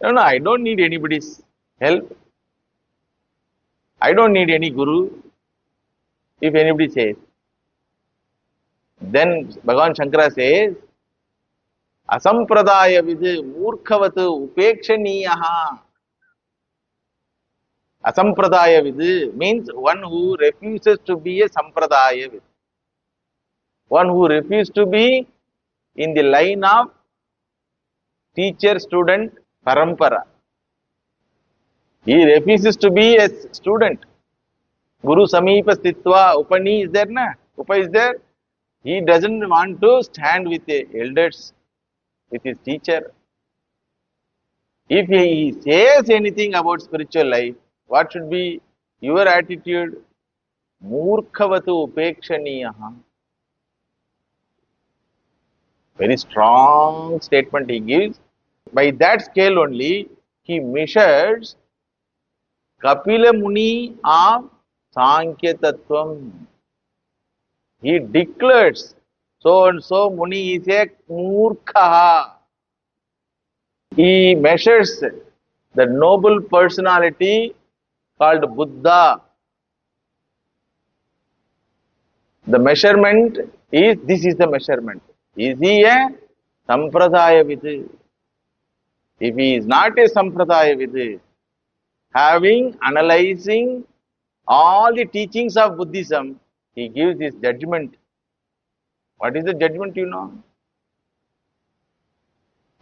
no, I don't need anybody's help. I don't need any guru. If anybody says, then Bhagavan Shankara says, Asampradaya vid murkhavatu upekshaniyaha. Asampradaya vid means one who refuses to be a sampradaya vid. One who refuses to be in the line of teacher-student parampara. He refuses to be a student. Guru Samipa Stitva, Upani is there, na? Upa is there. He doesn't want to stand with the elders, with his teacher. If he says anything about spiritual life, what should be your attitude? Murkhavatu upekshaniyaha. Very strong statement he gives. By that scale only, he measures Kapila Muni of Sankhya Tattvam. He declares, so and so Muni is a Murkha. He measures the noble personality called Buddha. The measurement is, this is the measurement. Is he a Sampradaya Vidhi? If he is not a Sampradaya Vidhi, analyzing all the teachings of Buddhism, he gives his judgment. What is the judgment, you know?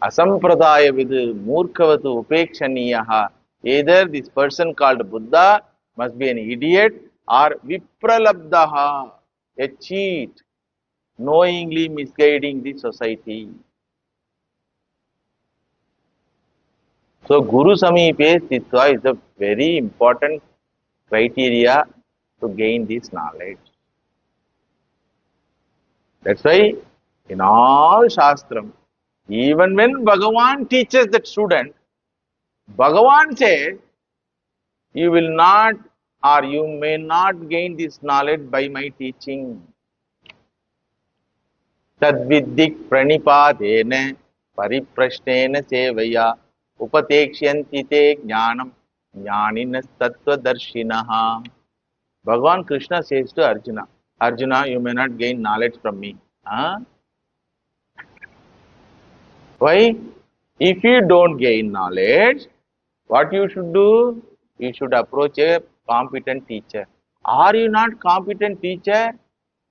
Asampradaya vidhu murkhavatu upekshaniyaha. Either this person called Buddha must be an idiot or vipralabdaha, a cheat, knowingly misguiding the society. So Guru Samipe Stitva is a very important criteria to gain this knowledge. That's why in all Shastram, even when Bhagavan teaches that student, Bhagavan says, you will not or you may not gain this knowledge by my teaching. Tadviddik pranipadena pariprashnena sevaya upatekshyanti te jnanam jnaninas tattva darshinaha. Bhagavan Krishna says to Arjuna, Arjuna, you may not gain knowledge from me. Huh? Why? If you don't gain knowledge, what you should do? You should approach a competent teacher. Are you not competent teacher?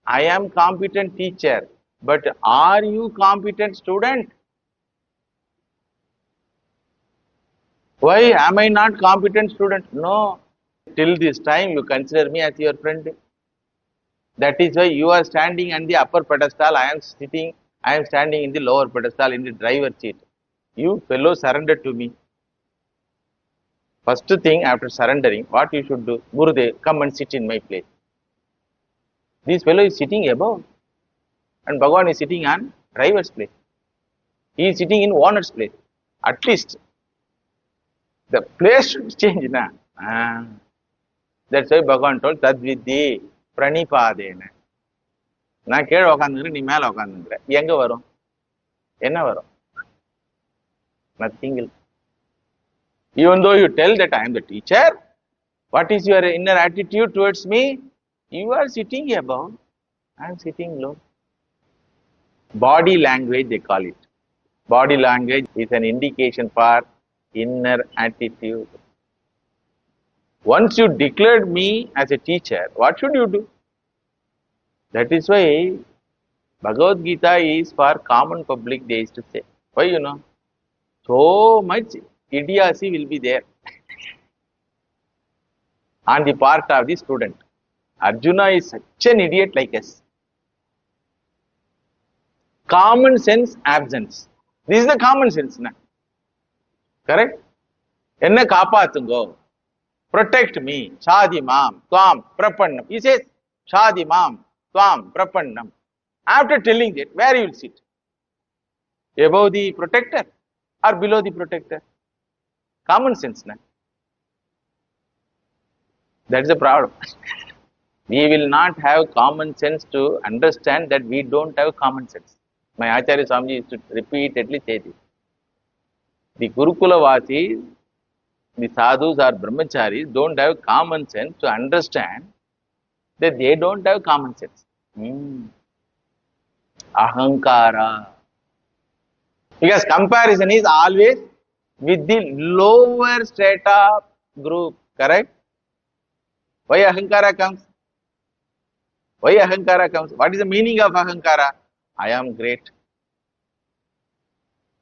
I am competent teacher. But are you competent student? Why am I not competent student? No. Till this time you consider me as your friend. That is why you are standing on the upper pedestal, I am standing in the lower pedestal in the driver's seat. You fellow surrender to me. First thing after surrendering, what you should do? Gurudev, come and sit in my place. This fellow is sitting above and Bhagavan is sitting on driver's place. He is sitting in owner's place. At least the place should change. Na? That's why Bhagavan told Tadvidhi Pranipadena. நான் கீழே உக்காந்துக்கிறேன், நீ மேலே உக்காந்துக்கிற. எங்கே வரும்? என்ன வரும்? Nothing. Even though you tell that I am the teacher, what is your inner attitude towards me? You are sitting above, I am sitting low. Body language they call it. Body language is an indication for inner attitude. Once you declared me as a teacher, what should you do? That is why Bhagavad Gita is for common public, they used to say. Why you know? So much idiocy will be there on the part of the student. Arjuna is such an idiot like us. Common sense absence. This is the common sense. Na? Correct? Enna kaapaathungo. protect me, Shadimam, Tvam, Prapannam. He says, Shadimam, Tvam, Prapannam. After telling that, where you will sit? Above the protector or below the protector? Common sense, na? That's the problem. We will not have common sense to understand that we don't have common sense. My Acharya Swamiji used to repeatedly say this. The Gurukula Vasis, the sadhus or brahmacharis don't have common sense to understand that they don't have common sense. Ahankara. Because comparison is always with the lower strata group, correct? Why ahankara comes? Why ahankara comes? What is the meaning of ahankara? I am great.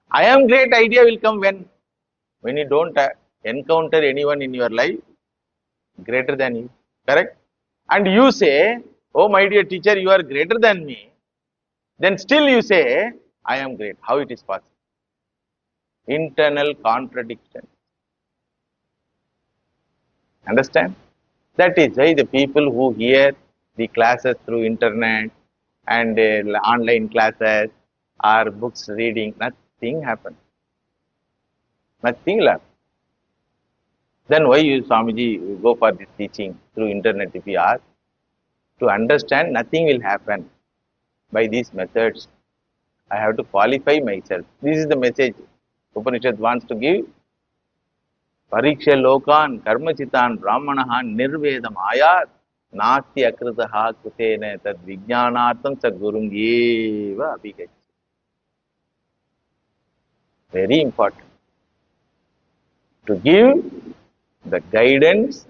I am great idea will come when you don't encounter anyone in your life greater than you, correct? And you say, oh my dear teacher, you are greater than me. Then still you say, I am great. How it is possible? Internal contradiction. Understand? That is why the people who hear the classes through internet and online classes or books reading, nothing happens. Nothing will happen. Then why you, Swamiji, go for this teaching through internet if you ask? To understand, nothing will happen by these methods. I have to qualify myself. This is the message Upanishad wants to give. Pariksha lokan karmachitan brahmanaha nirvedam ayat nasti akritaha kutena tad vijnanartam sadgurum eva abhigacchati. Very important. To give the guidance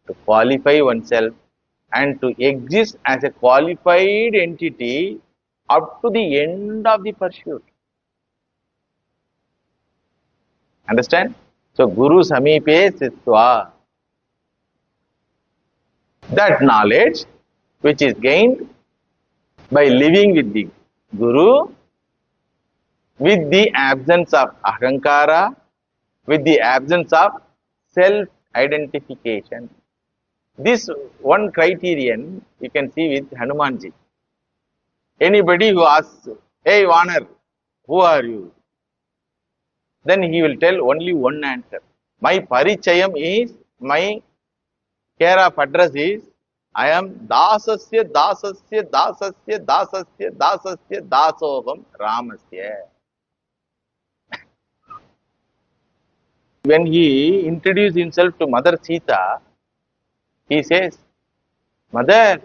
to qualify oneself and to exist as a qualified entity up to the end of the pursuit. Understand? So, Guru Samipe Sitva. That knowledge which is gained by living with the Guru, with the absence of ahankara, with the absence of self-identification. This one criterion you can see with Hanumanji. Anybody who asks, hey Vanar, who are you? Then he will tell only one answer. My parichayam is, my care of address is, I am dasasya, dasasya, dasasya, dasasya, dasasya, dasoham Ramasya. When he introduced himself to Mother Sita, he says, Mother,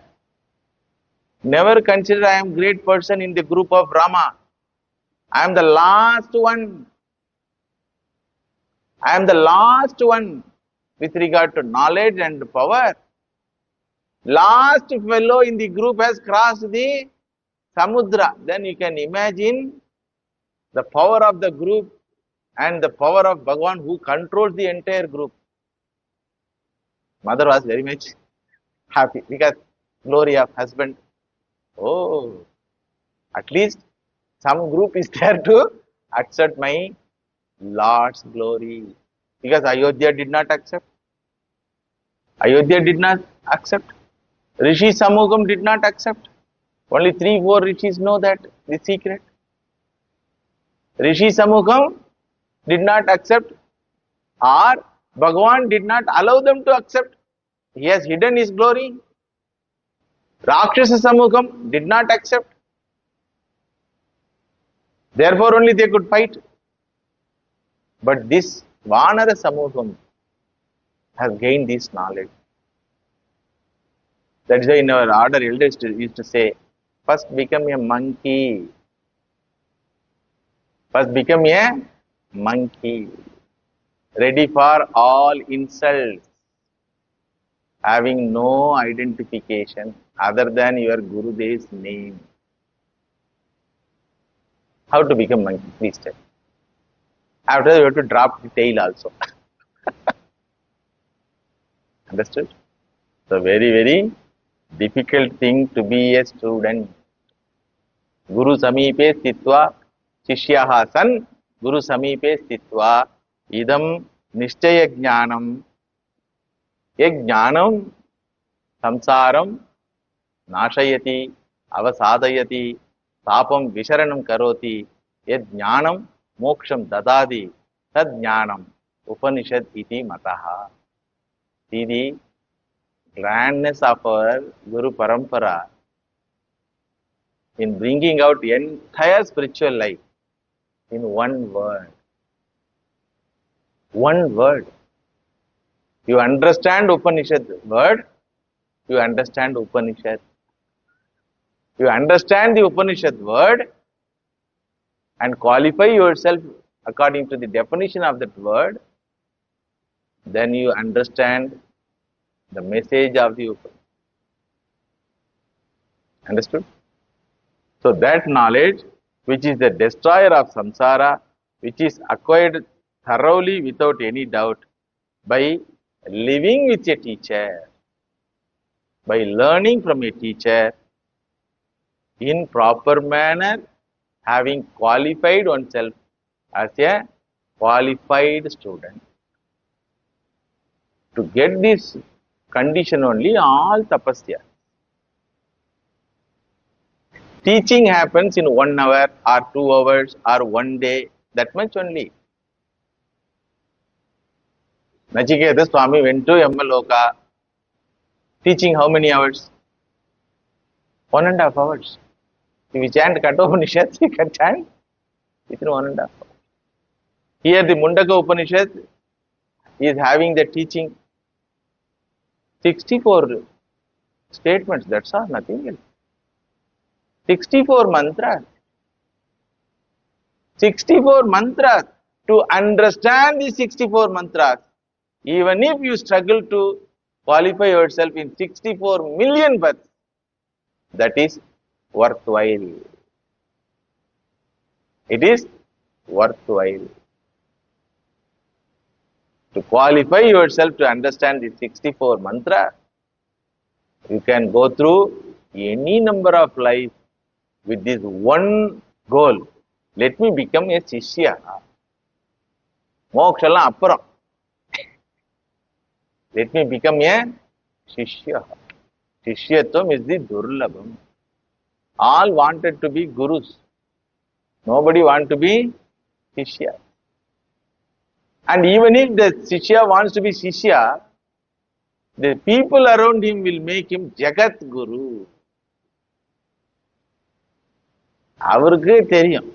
never consider I am great person in the group of Rama. I am the last one. I am the last one with regard to knowledge and power. Last fellow in the group has crossed the Samudra. Then you can imagine the power of the group and the power of Bhagavan who controls the entire group. Mother was very much happy because glory of husband. Oh, at least some group is there to accept my Lord's glory. Because Ayodhya did not accept. Ayodhya did not accept. Rishi Samugam did not accept. Only 3-4 rishis know that, the secret. Rishi Samugam did not accept, or Bhagavan did not allow them to accept. He has hidden his glory. Rakshasa Samugam did not accept. Therefore only they could fight. But this Vanara Samugam has gained this knowledge. That is why in our order elders used to say, first become a monkey. First become a monkey. Ready for all insults. Having no identification other than your Gurudev's name. How to become monkey? Please tell. After that, you have to drop the tail also. Understood? So, very, very difficult thing to be a student. Guru Samipe Stitva Shishyaha San Guru Samipe Stitva Idam Nishchaya Jnanam Jnanam samsaram nashayati avasadayati tapam visharanam karoti jnanam moksham dadadi tad jnanam Upanishad iti mataha. See the grandness of our Guru Parampara in bringing out entire spiritual life in one word. One word. You understand Upanishad word, you understand Upanishad. You understand the Upanishad word and qualify yourself according to the definition of that word, then you understand the message of the Upanishad. Understood? So that knowledge, which is the destroyer of samsara, which is acquired thoroughly without any doubt by living with a teacher, by learning from a teacher in proper manner, having qualified oneself as a qualified student. To get this condition only, all tapasya. Teaching happens in 1 hour or 2 hours or 1 day, that much only. Nachiketa Swami went to Yamaloka, teaching how many hours? 1.5 hours. If we chant Kathopanishad, we can chant within 1.5 hours. Here the Mundaka Upanishad is having the teaching 64 statements, that's all, nothing else. 64 mantras. 64 mantras. To understand the 64 mantras, even if you struggle to qualify yourself in 64 million births, that is worthwhile. It is worthwhile. To qualify yourself to understand the 64 mantra, you can go through any number of lives with this one goal. Let me become a Shishya. Mokshalam apparam. Let me become a Shishya. Shishyatvam is the Durlabham. All wanted to be Gurus. Nobody want to be Shishya. And even if the Shishya wants to be Shishya, the people around him will make him Jagat Guru. அவருக்கு தெரியும்.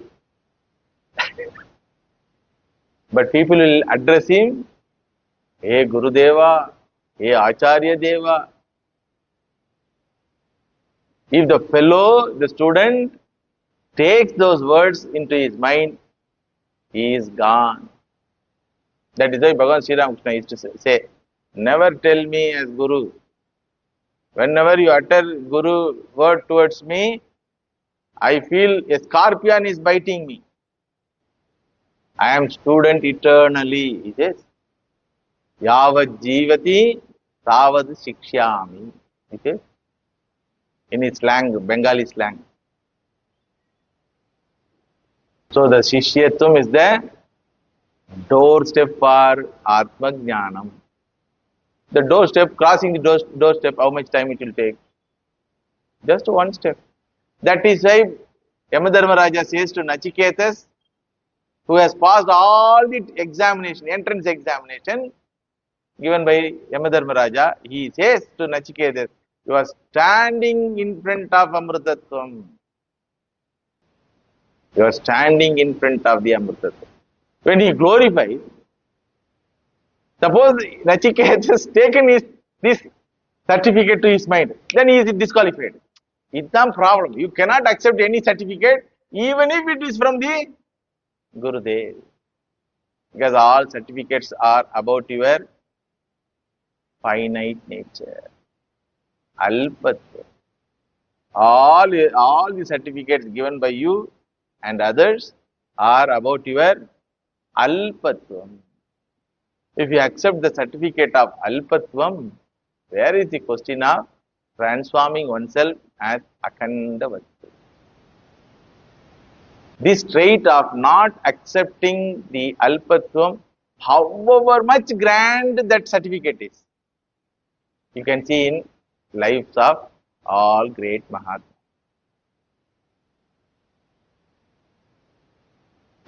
But people will address him, Hey Gurudeva, Hey Acharya Deva. If the fellow, the student, takes those words into his mind, he is gone. That is why Bhagavan Sri Ramakrishna used to say, never tell me as Guru. Whenever you utter Guru word towards me, I feel a scorpion is biting me. I am student eternally. He says, Yavad jivati tavad shikshyami. He says, in his slang, Bengali slang. So the Shishyatvam is the doorstep for Atma Jnanam. The doorstep, crossing the doorstep, how much time it will take? Just one step. That is why Yamadharmaraja says to Nachiketas, who has passed all the examination, entrance examination given by Yamadharmaraja, he says to Nachiketas, you are standing in front of Amrutatvam. You are standing in front of the Amrutatvam. When he glorifies, suppose Nachiketas has taken this certificate to his mind, then he is disqualified. It's some problem. You cannot accept any certificate, even if it is from the Gurudev. Because all certificates are about your finite nature. Alpatva. All the certificates given by you and others are about your Alpatvam. If you accept the certificate of Alpatvam, where is the question of transforming oneself as Akhanda Vastu? This trait of not accepting the Alpatvam, however much grand that certificate is, You can see in lives of all great Mahatmas.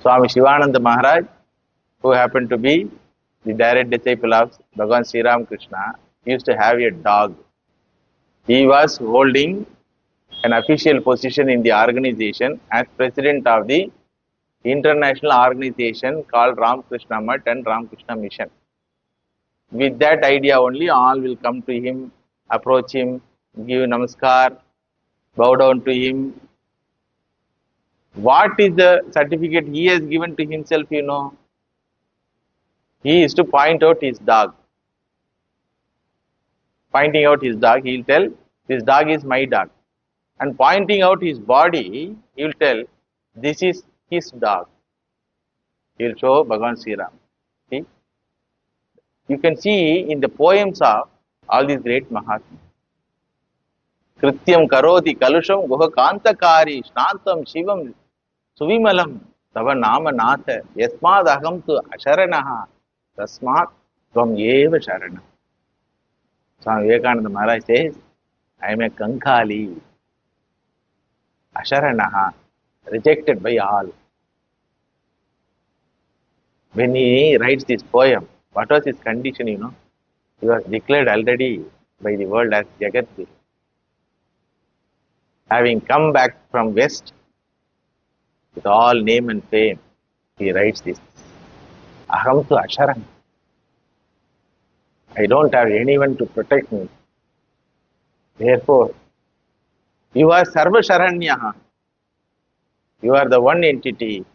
Swami Shivananda Maharaj, who happened to be the direct disciple of Bhagavan Sri Ram Krishna, used to have a dog. He was holding an official position in the organization as president of the international organization called Ramakrishna Mutt and Ramakrishna Mission. With that idea only, all will come to him, approach him, give namaskar, bow down to him. What is the certificate he has given to himself, you know? He is to point out his dog. Pointing out his dog, he will tell, this dog is my dog. And pointing out his body, he will tell, this is his dog. He will show Bhagavan Sri Ram. See? You can see in the poems of all these great Mahatmas. Krityam karoti kalusham guha kantakari shnantam shivam suvimalam tava nama natha yasmad aham tu asharanaha tasmat tvam eva sharana. Swami Vivekananda Maharaj says, I am a kankali, asharanaha, rejected by all. When he writes this poem, what was his condition, you know? He was declared already by the world as Jagadguru. Having come back from West with all name and fame, he writes this. Aham tu asharan. I don't have anyone to protect me. Therefore, you are Sarva Sharanyaha. You are the one entity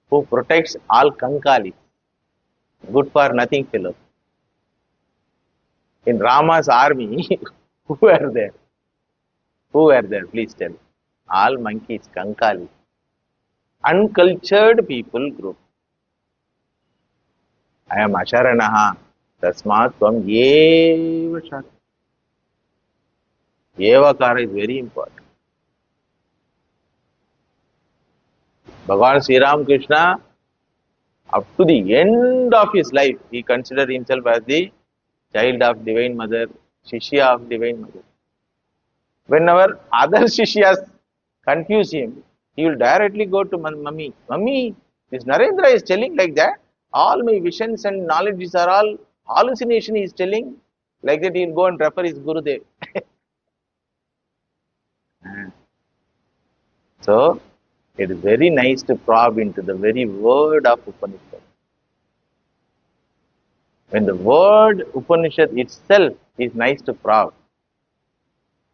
who protects all Kankali, good for nothing fellows. In Rama's army, who were there? Who were there? Please tell. All monkeys, Kankali. Uncultured people group. I am Asharanaha. Tasmat Tvam Eva Shara. Evakara is very important. Bhagavan Sri Ram Krishna, up to the end of his life, he considered himself as the child of Divine Mother, Shishya of Divine Mother. Whenever other Shishyas confuse him, he will directly go to Mummy. Mummy, this Narendra is telling like that. All my visions and knowledges are all hallucination he is telling. Like that he will go and refer his Gurudev. So, it is very nice to probe into the very word of Upanishad. When the word Upanishad itself is nice to probe,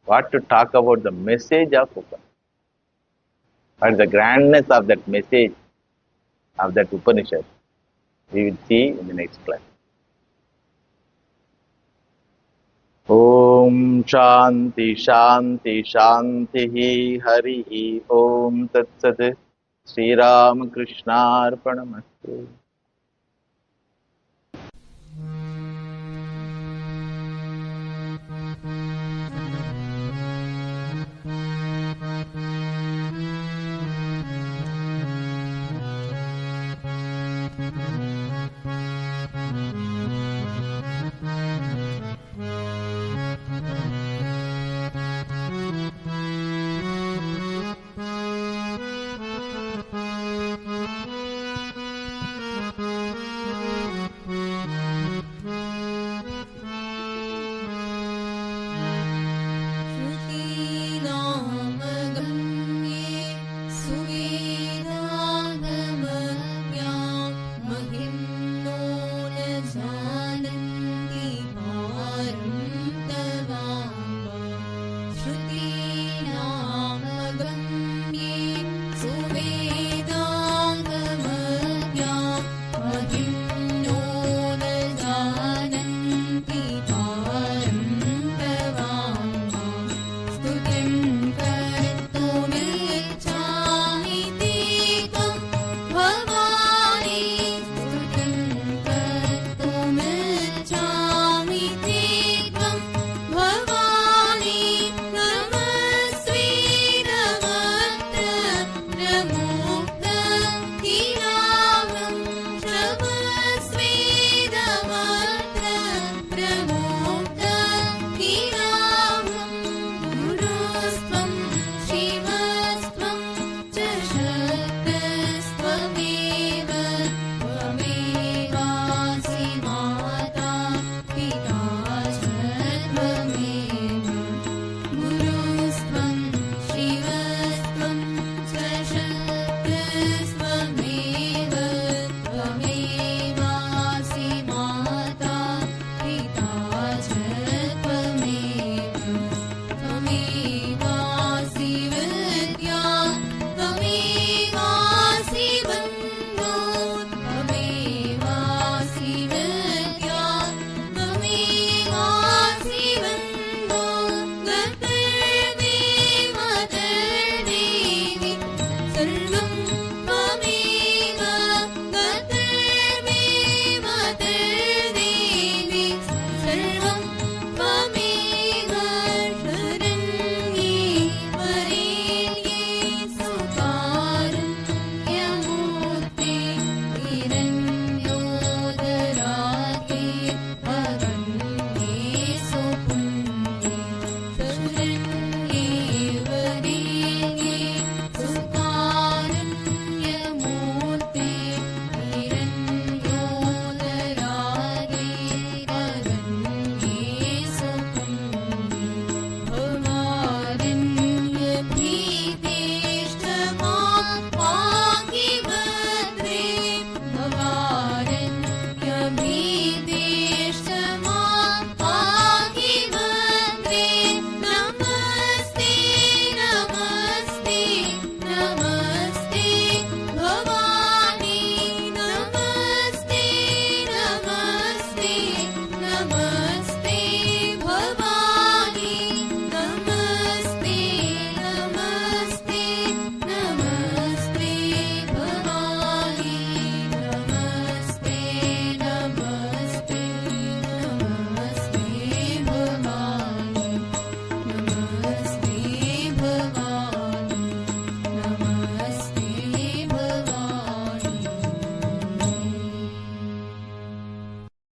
what to talk about the message of Upanishad? What is the grandness of that message of that Upanishad? We will see in the next class. Om Shanti Shanti Shanti Hari Om Tat Sat Sri Ram Krishna Arpanamastu.